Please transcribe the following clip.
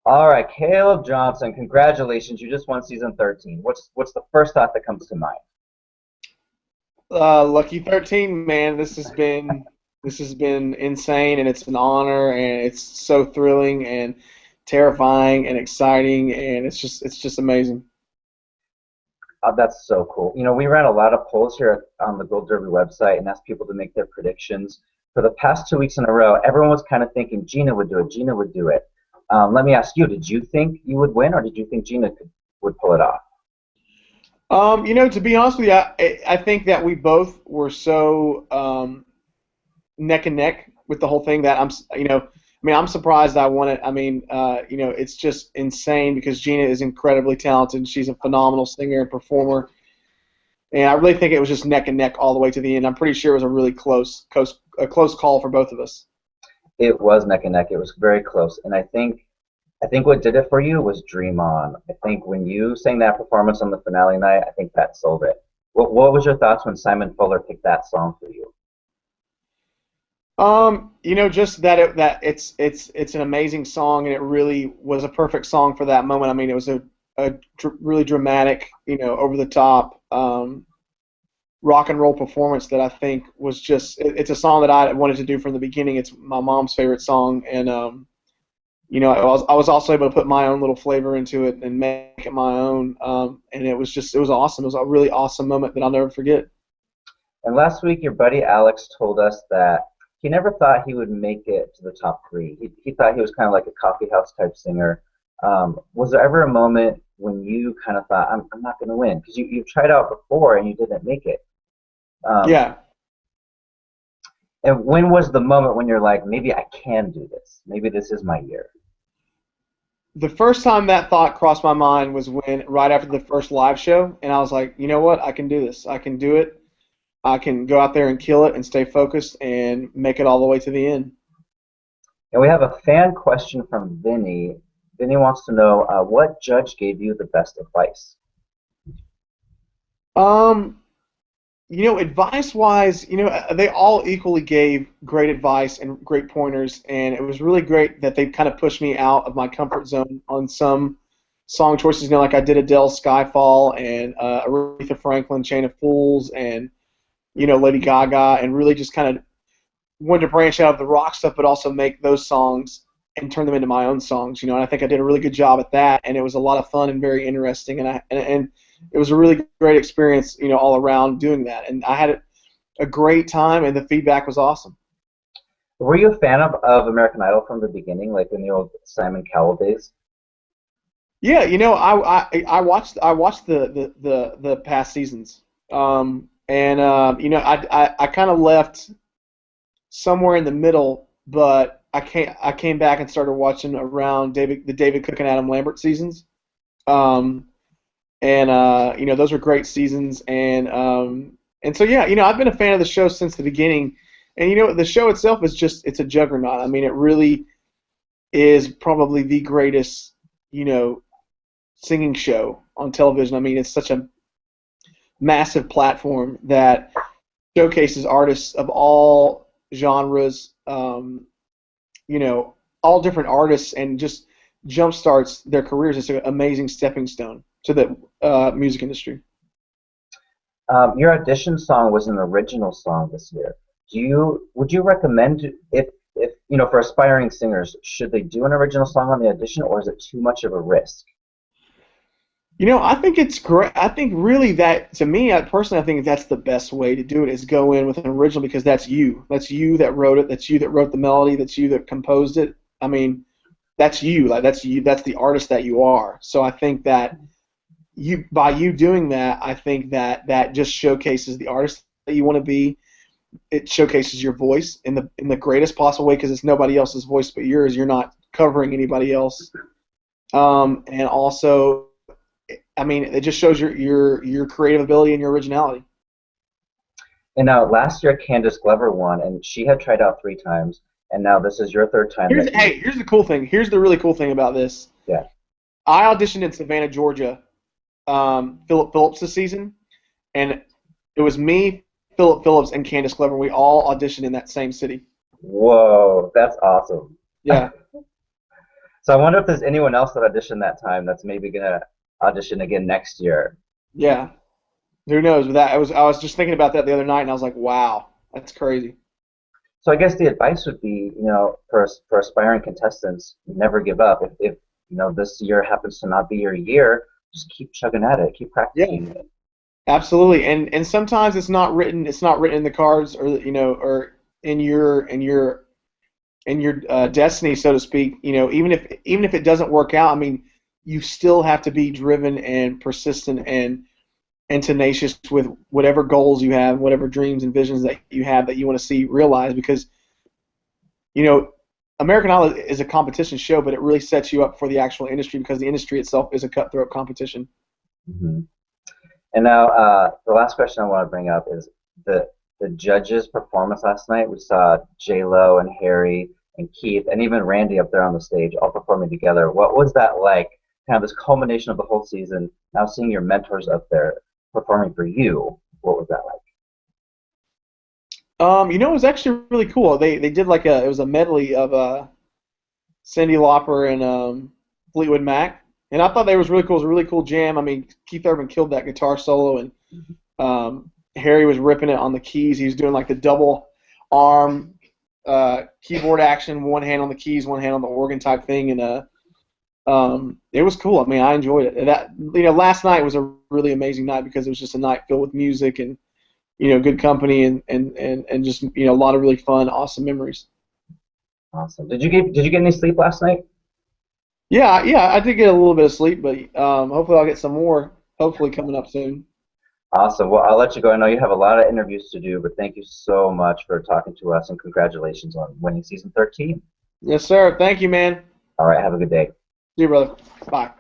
All right, Caleb Johnson, congratulations. You just won season 13. What's the first thought that comes to mind? Lucky 13, man. This has been insane, and it's an honor, and it's so thrilling and terrifying and exciting, and it's just amazing. That's so cool. We ran a lot of polls here on the Gold Derby website and asked people to make their predictions. For the past 2 weeks in a row, everyone was kind of thinking Gina would do it. Gina would do it. Let me ask you, did you think you would win, or did you think would pull it off? To be honest with you, I think that we both were so neck and neck with the whole thing that I'm surprised I won it. It's just insane because Gina is incredibly talented. She's a phenomenal singer and performer, and I really think it was just neck and neck all the way to the end. I'm pretty sure it was a really close call for both of us. It was neck and neck. It was very close, and I think what did it for you was Dream On. I think when you sang that performance on the finale night, I think that sold it. What was your thoughts when Simon Fuller picked that song for you? Just that it's an amazing song, and it really was a perfect song for that moment. I mean, it was a really dramatic, over the top rock and roll performance that I think was it's a song that I wanted to do from the beginning. It's my mom's favorite song, and I was also able to put my own little flavor into it and make it my own. And it was awesome. It was a really awesome moment that I'll never forget. And last week, your buddy Alex told us that he never thought he would make it to the top three. He thought he was kind of like a coffee house type singer. Was there ever a moment when you kind of thought, I'm not going to win? Because you've tried out before and you didn't make it. Um, Yeah. and when was the moment when you're like, maybe I can do this? Maybe this is my year? The first time that thought crossed my mind was when right after the first live show, and I was like, you know what? I can do this. I can do it. I can go out there and kill it and stay focused and make it all the way to the end. And we have a fan question from Vinny. Vinny wants to know what judge gave you the best advice? Um, Advice-wise, they all equally gave great advice and great pointers, and it was really great that they kind of pushed me out of my comfort zone on some song choices. Like I did Adele's Skyfall and Aretha Franklin, Chain of Fools, and Lady Gaga, and really just kind of wanted to branch out of the rock stuff, but also make those songs and turn them into my own songs. And I think I did a really good job at that, and it was a lot of fun and very interesting, and it was a really great experience, all around doing that, and I had a great time, and the feedback was awesome. Were you a fan of American Idol from the beginning, like in the old Simon Cowell days? Yeah, I watched the past seasons, and I kind of left somewhere in the middle, but I came back and started watching around the David Cook and Adam Lambert seasons, um, and those were great seasons, and so yeah, I've been a fan of the show since the beginning, and the show itself is it's a juggernaut. I mean, it really is probably the greatest singing show on television. I mean, it's such a massive platform that showcases artists of all genres, all different artists, and just jumpstarts their careers. It's an amazing stepping stone to the music industry. Your audition song was an original song this year. Would you recommend if for aspiring singers, should they do an original song on the audition, or is it too much of a risk? I think it's great. I think really that, to me, personally, I think that's the best way to do it is go in with an original because that's you. That's you that wrote it. That's you that wrote the melody. That's you that composed it. I mean, that's you. Like that's you. That's the artist that you are. So I think that by you doing that, I think that just showcases the artist that you want to be. It showcases your voice in the greatest possible way because it's nobody else's voice but yours. You're not covering anybody else. And also, I mean, it just shows your creative ability and your originality. And now last year Candace Glover won, and she had tried out 3 times, and now this is your third time that you. Here's the cool thing. Here's the really cool thing about this. Yeah. I auditioned in Savannah, Georgia, Philip Phillips' season, and it was me, Philip Phillips, and Candace Glover. We all auditioned in that same city. Whoa, that's awesome. Yeah. So I wonder if there's anyone else that auditioned that time that's maybe gonna audition again next year. Yeah, who knows? But I was just thinking about that the other night, and I was like, wow, that's crazy. So I guess the advice would be, for aspiring contestants, never give up. If this year happens to not be your year, just keep chugging at it, keep Yeah, practicing it. absolutely. And sometimes it's not written in the cards, or or in your destiny, so to speak. Even if it doesn't work out, I mean, you still have to be driven and persistent and tenacious with whatever goals you have, whatever dreams and visions that you have that you want to see realized. Because you know, American Idol is a competition show, but it really sets you up for the actual industry because the industry itself is a cutthroat competition. Hmm. And now, the last question I want to bring up is the judges' performance last night. We saw J Lo and Harry and Keith and even Randy up there on the stage, all performing together. What was that like? Kind of this culmination of the whole season. Now seeing your mentors up there performing for you, what was that like? It was actually really cool. They did like it was a medley of Cyndi Lauper and Fleetwood Mac, and I thought that was really cool. It was a really cool jam. I mean, Keith Urban killed that guitar solo, and Harry was ripping it on the keys. He was doing like the double arm keyboard action, one hand on the keys, one hand on the organ type thing, and it was cool. I mean, I enjoyed it. And that last night was a really amazing night because it was just a night filled with music and good company and just a lot of really fun, awesome memories. Awesome. Did you get any sleep last night? Yeah, yeah, I did get a little bit of sleep, but hopefully I'll get some more. Hopefully coming up soon. Awesome. Well, I'll let you go. I know you have a lot of interviews to do, but thank you so much for talking to us and congratulations on winning season 13. Yes, sir. Thank you, man. All right. Have a good day. See you, brother. Bye.